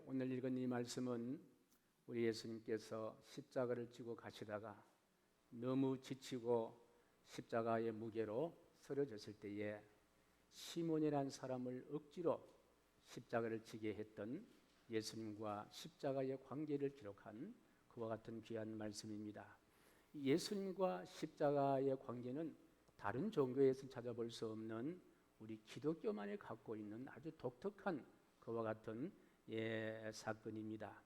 오늘 읽은 이 말씀은 우리 예수님께서 십자가를 지고 가시다가 너무 지치고 십자가의 무게로 쓰러졌을 때에 시몬이라는 사람을 억지로 십자가를 지게 했던 예수님과 십자가의 관계를 기록한 그와 같은 귀한 말씀입니다. 예수님과 십자가의 관계는 다른 종교에서 찾아볼 수 없는 우리 기독교만이 갖고 있는 아주 독특한 그와 같은 사건입니다.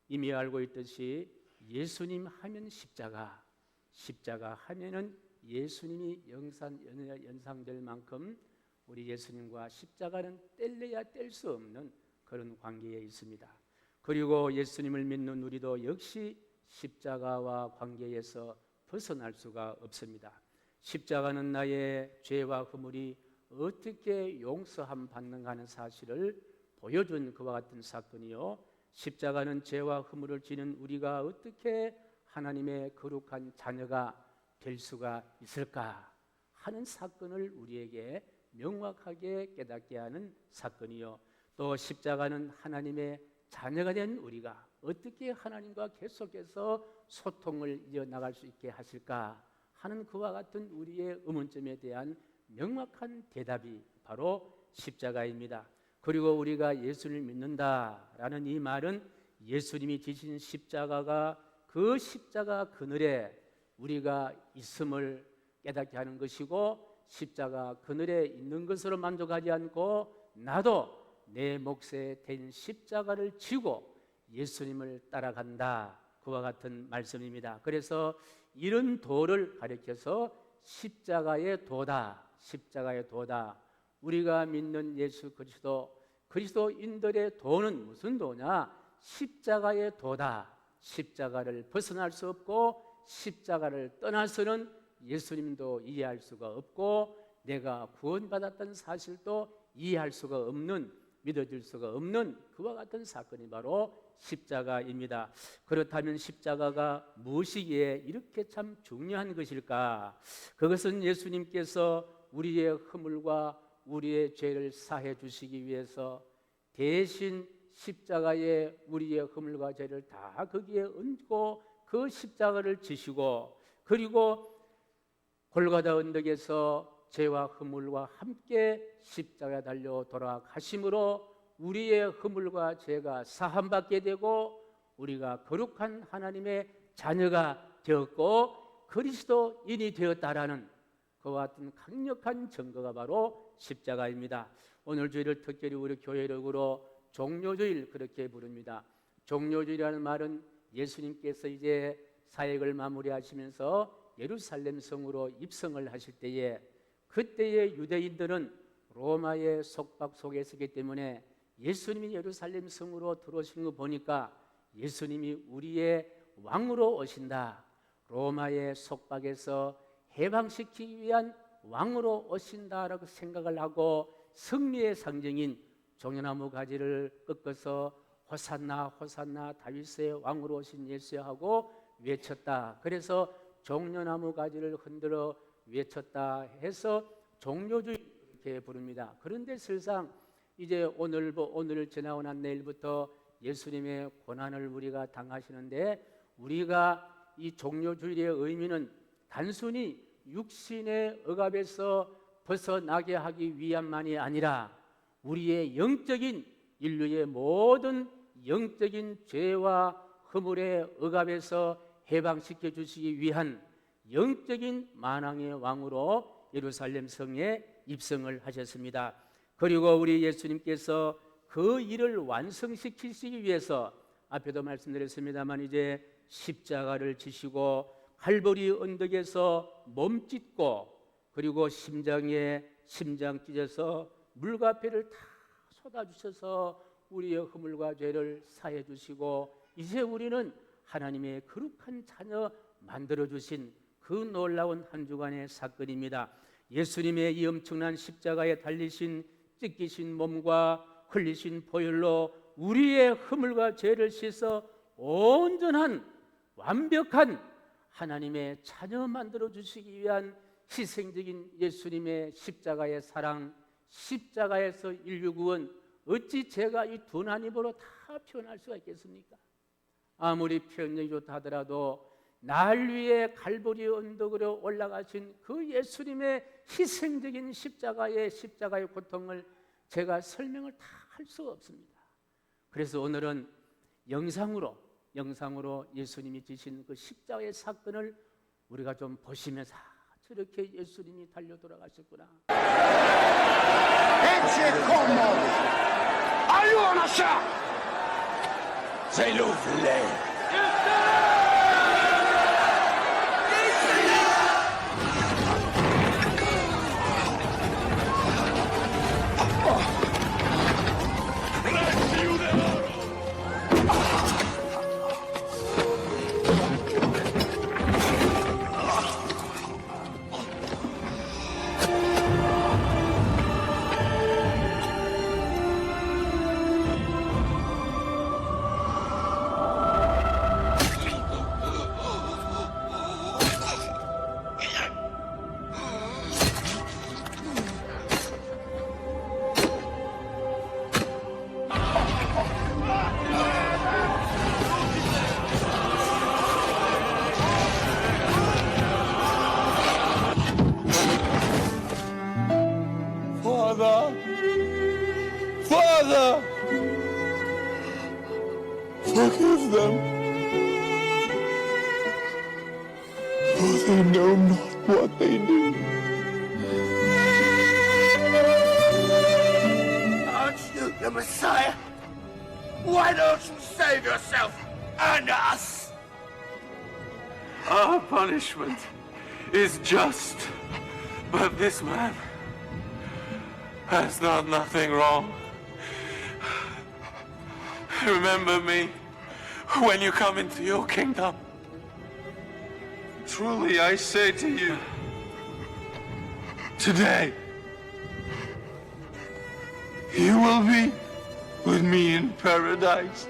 이미 알고 있듯이 예수님 하면 십자가, 십자가 하면은 예수님이 연상될 만큼 우리 예수님과 십자가는 뗄래야 뗄 수 없는 그런 관계에 있습니다. 그리고 예수님을 믿는 우리도 역시 십자가와 관계에서 벗어날 수가 없습니다. 십자가는 나의 죄와 허물이 어떻게 용서함 받는가 하는 사실을 보여준 그와 같은 사건이요, 십자가는 죄와 허물을 지는 우리가 어떻게 하나님의 거룩한 자녀가 될 수가 있을까 하는 사건을 우리에게 명확하게 깨닫게 하는 사건이요, 또 십자가는 하나님의 자녀가 된 우리가 어떻게 하나님과 계속해서 소통을 이어나갈 수 있게 하실까 하는 그와 같은 우리의 의문점에 대한 명확한 대답이 바로 십자가입니다. 그리고 우리가 예수를 믿는다라는 이 말은 예수님이 지신 십자가가 그 십자가 그늘에 우리가 있음을 깨닫게 하는 것이고, 십자가 그늘에 있는 것으로 만족하지 않고 나도 내 몫에 댄 십자가를 지고 예수님을 따라간다, 그와 같은 말씀입니다. 그래서 이런 도를 가리켜서 십자가의 도다, 십자가의 도다. 우리가 믿는 예수 그리스도인들의 도는 무슨 도냐? 십자가의 도다. 십자가를 벗어날 수 없고 십자가를 떠나서는 예수님도 이해할 수가 없고 내가 구원받았던 사실도 이해할 수가 없는, 믿어질 수가 없는 그와 같은 사건이 바로 십자가입니다. 그렇다면 십자가가 무엇이기에 이렇게 참 중요한 것일까? 그것은 예수님께서 우리의 허물과 우리의 죄를 사해 주시기 위해서 대신 십자가에 우리의 허물과 죄를 다 거기에 얹고 그 십자가를 지시고, 그리고 골고다 언덕에서 죄와 허물과 함께 십자가에 달려 돌아가심으로 우리의 허물과 죄가 사함받게 되고 우리가 거룩한 하나님의 자녀가 되었고 그리스도인이 되었다라는 그와 같은 강력한 증거가 바로 십자가입니다. 오늘 주일을 특별히 우리 교회력으로 종료주일 그렇게 부릅니다. 종료주일이라는 말은 예수님께서 이제 사역을 마무리하시면서 예루살렘 성으로 입성을 하실 때에, 그때의 유대인들은 로마의 속박 속에 있었기 때문에 예수님이 예루살렘 성으로 들어오신 거 보니까 예수님이 우리의 왕으로 오신다, 로마의 속박에서 해방시키기 위한 왕으로 오신다라고 생각을 하고 승리의 상징인 종려나무 가지를 꺾어서 호산나 호산나 다윗의 왕으로 오신 예수여 하고 외쳤다. 그래서 종려나무 가지를 흔들어 외쳤다 해서 종료주일 이렇게 부릅니다. 그런데 실상 이제 오늘 지나고 난 내일부터 예수님의 고난을 우리가 당하시는데, 우리가 이 종료주일의 의미는 단순히 육신의 억압에서 벗어나게 하기 위함만이 아니라 우리의 영적인, 인류의 모든 영적인 죄와 허물의 억압에서 해방시켜 주시기 위한 영적인 만왕의 왕으로 예루살렘 성에 입성을 하셨습니다. 그리고 우리 예수님께서 그 일을 완성시키시기 위해서 앞에도 말씀드렸습니다만 이제 십자가를 지시고 갈보리 언덕에서 몸짓고 그리고 심장에 심장 찢어서 물과 피를 다 쏟아주셔서 우리의 허물과 죄를 사해 주시고 이제 우리는 하나님의 거룩한 자녀 만들어주신 그 놀라운 한 주간의 사건입니다. 예수님의 이 엄청난 십자가에 달리신 찢기신 몸과 흘리신 보혈로 우리의 허물과 죄를 씻어 온전한 완벽한 하나님의 자녀 만들어주시기 위한 희생적인 예수님의 십자가의 사랑, 십자가에서 인류 구원, 어찌 제가 이 두 난 입으로 다 다 표현할 수가 있겠습니까? 아무리 표현력이 좋다 하더라도 날 위해 갈보리 언덕으로 올라가신 그 예수님의 희생적인 십자가의 고통을 제가 설명을 다 할 수가 없습니다. 그래서 오늘은 영상으로 예수님이 지신 그 십자가의 사건을 우리가 좀 보시면서 저렇게 예수님이 달려 돌아가셨구나. Father, forgive them, for they know not what they do. Aren't you the Messiah? Why don't you save yourself and us? Our punishment is just, but this man has done nothing wrong. Remember me when you come into your kingdom. Truly I say to you, today you will be with me in paradise.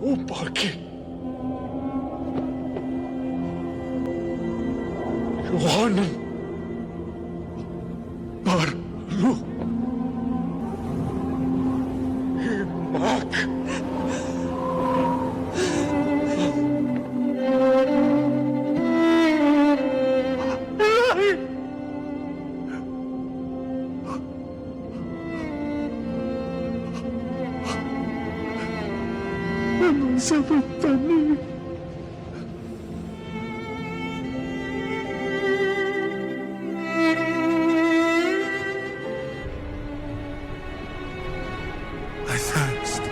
오빠께 요한은 말로 막 무섭다니. I thirst.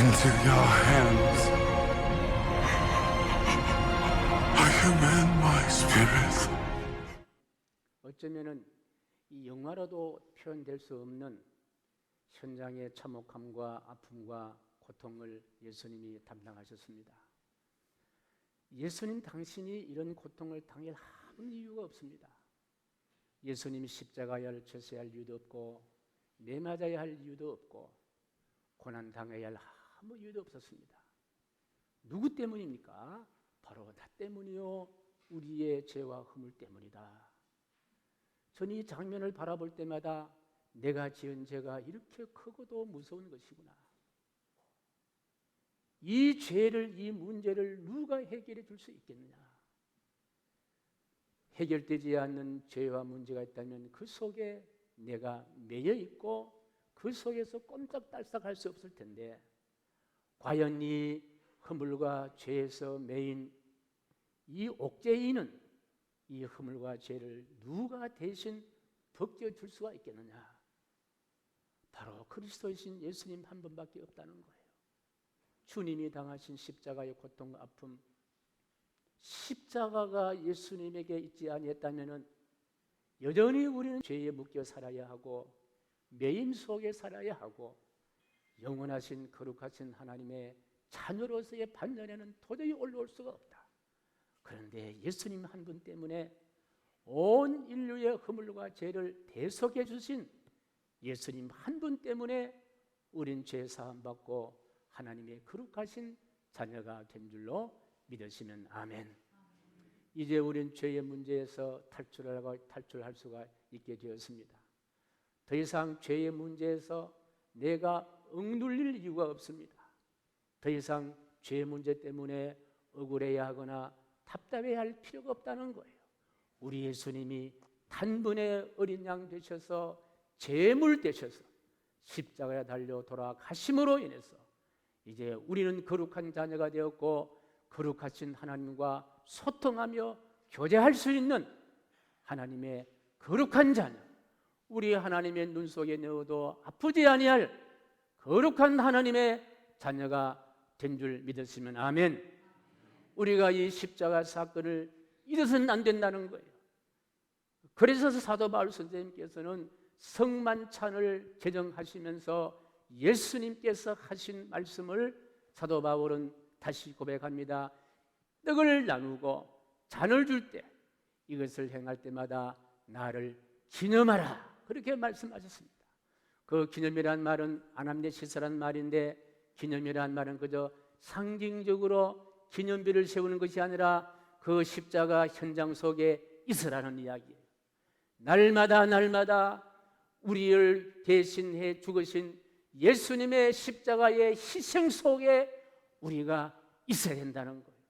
Into your hands I commend my spirit. 어쩌면은 이 영화로도 표현될 수 없는 현장의 참혹함과 아픔과 고통을 예수님이 담당하셨습니다. 예수님 당신이 이런 고통을 당할 아무 이유가 없습니다. 예수님이 십자가를 져서야 할 이유도 없고 매맞아야 할 이유도 없고 고난 당해야 할 아무 이유도 없었습니다. 누구 때문입니까? 바로 나 때문이요, 우리의 죄와 허물 때문이다. 저는 이 장면을 바라볼 때마다 내가 지은 죄가 이렇게 크고도 무서운 것이구나. 이 죄를, 이 문제를 누가 해결해 줄 수 있겠느냐? 해결되지 않는 죄와 문제가 있다면 그 속에 내가 매여 있고 그 속에서 꼼짝달싹할 수 없을 텐데, 과연 이 허물과 죄에서 매인 이 옥죄인은 이 허물과 죄를 누가 대신 벗겨줄 수가 있겠느냐? 바로 그리스도이신 예수님 한 분밖에 없다는 거예요. 주님이 당하신 십자가의 고통, 아픔, 십자가가 예수님에게 있지 아니했다면 여전히 우리는 죄에 묶여 살아야 하고 매임 속에 살아야 하고 영원하신 거룩하신 하나님의 자녀로서의 반전에는 도저히 올라올 수가 없다. 그런데 예수님 한 분 때문에 온 인류의 허물과 죄를 대속해 주신 예수님 한 분 때문에 우린 죄 사함 받고 하나님의 거룩하신 자녀가 된 줄로 믿으시면 아멘. 이제 우린 죄의 문제에서 탈출할 수가 있게 되었습니다. 더 이상 죄의 문제에서 내가 억눌릴 이유가 없습니다. 더 이상 죄의 문제 때문에 억울해야 하거나 답답해야 할 필요가 없다는 거예요. 우리 예수님이 단번에 어린 양 되셔서 제물 되셔서 십자가에 달려 돌아가심으로 인해서 이제 우리는 거룩한 자녀가 되었고 거룩하신 하나님과 소통하며 교제할 수 있는 하나님의 거룩한 자녀, 우리 하나님의 눈 속에 넣어도 아프지 아니할 거룩한 하나님의 자녀가 된 줄 믿으시면 아멘. 우리가 이 십자가 사건을 잊어서는 안 된다는 거예요. 그래서 사도 바울 선생님께서는 성만찬을 제정하시면서 예수님께서 하신 말씀을 사도 바울은 다시 고백합니다. 떡을 나누고 잔을 줄 때 이것을 행할 때마다 나를 기념하라, 그렇게 말씀하셨습니다. 그 기념이란 말은 아남네시스란 말인데, 기념이란 말은 그저 상징적으로 기념비를 세우는 것이 아니라 그 십자가 현장 속에 있으라는 이야기예요. 날마다 우리를 대신해 죽으신 예수님의 십자가의 희생 속에 우리가 있어야 된다는 거예요.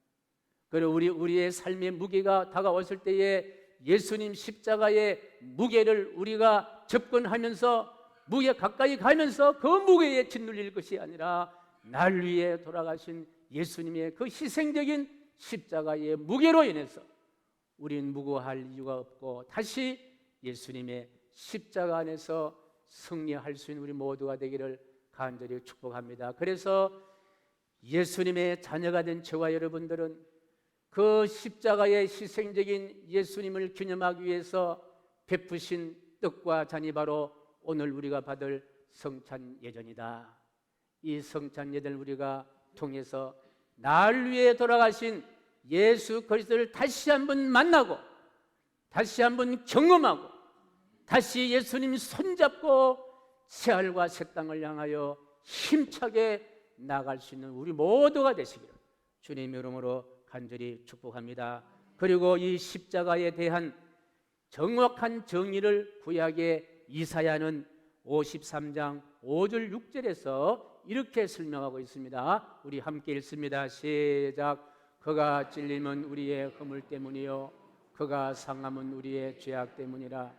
그리고 우리의 삶의 무게가 다가왔을 때에 예수님 십자가의 무게를 우리가 접근하면서 무게 가까이 가면서 그 무게에 짓눌릴 것이 아니라 날 위해 돌아가신 예수님의 그 희생적인 십자가의 무게로 인해서 우리는 무고할 이유가 없고 다시 예수님의 십자가 안에서 승리할 수 있는 우리 모두가 되기를 간절히 축복합니다. 그래서 예수님의 자녀가 된 저와 여러분들은 그 십자가의 희생적인 예수님을 기념하기 위해서 베푸신 떡과 잔이 바로 오늘 우리가 받을 성찬 예전이다. 이 성찬 예전을 우리가 통해서 날 위해 돌아가신 예수 그리스도를 다시 한번 만나고 다시 한번 경험하고 다시 예수님 손잡고 새하늘과 새 땅을 향하여 힘차게 나아갈 수 있는 우리 모두가 되시기를 주님 이름으로 간절히 축복합니다. 그리고 이 십자가에 대한 정확한 정의를 구약의 이사야는 53장 5절 6절에서 이렇게 설명하고 있습니다. 우리 함께 읽습니다. 시작. 그가 찔림은 우리의 허물 때문이요 그가 상함은 우리의 죄악 때문이라.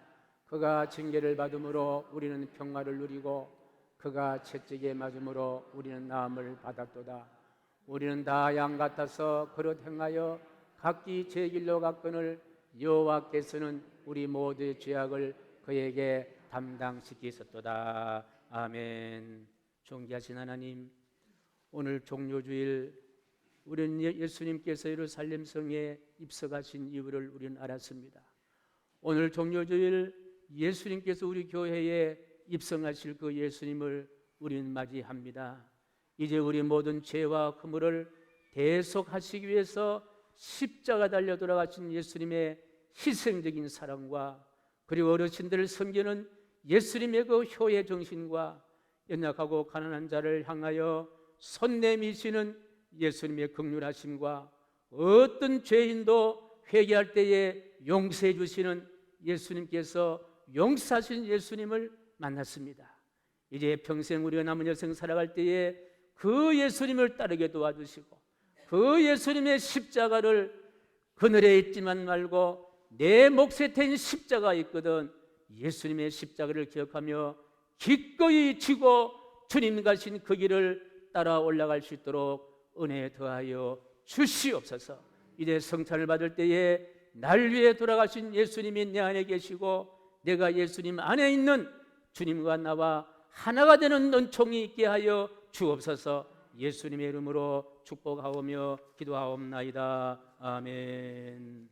그가 징계를 받음으로 우리는 평화를 누리고 그가 채찍에 맞음으로 우리는 나음을 받았도다. 우리는 다 양 같아서 그릇 행하여 각기 제 길로 갔거늘 여호와께서는 우리 모두의 죄악을 그에게 담당시키셨도다. 아멘. 존귀하신 하나님, 오늘 종료주일 우리는 예수님께서 예루살렘 성에 입성하신 이유를 우리는 알았습니다. 오늘 종료주일 예수님께서 우리 교회에 입성하실 그 예수님을 우리는 맞이합니다. 이제 우리 모든 죄와 허물을 대속하시기 위해서 십자가 달려 돌아가신 예수님의 희생적인 사랑과 그리고 어르신들을 섬기는 예수님의 그 효의 정신과 연약하고 가난한 자를 향하여 손 내미시는 예수님의 긍휼하심과 어떤 죄인도 회개할 때에 용서해 주시는 예수님께서 용서하신 예수님을 만났습니다. 이제 평생 우리가 남은 여생 살아갈 때에 그 예수님을 따르게 도와주시고 그 예수님의 십자가를 그늘에 있지만 말고 내 몫에 태인 십자가 있거든 예수님의 십자가를 기억하며 기꺼이 지고 주님 가신 그 길을 따라 올라갈 수 있도록 은혜 더하여 주시옵소서. 이제 성찬을 받을 때에 날 위해 돌아가신 예수님이 내 안에 계시고 내가 예수님 안에 있는 주님과 나와 하나가 되는 은총이 있게 하여 주옵소서. 예수님의 이름으로 축복하오며 기도하옵나이다. 아멘.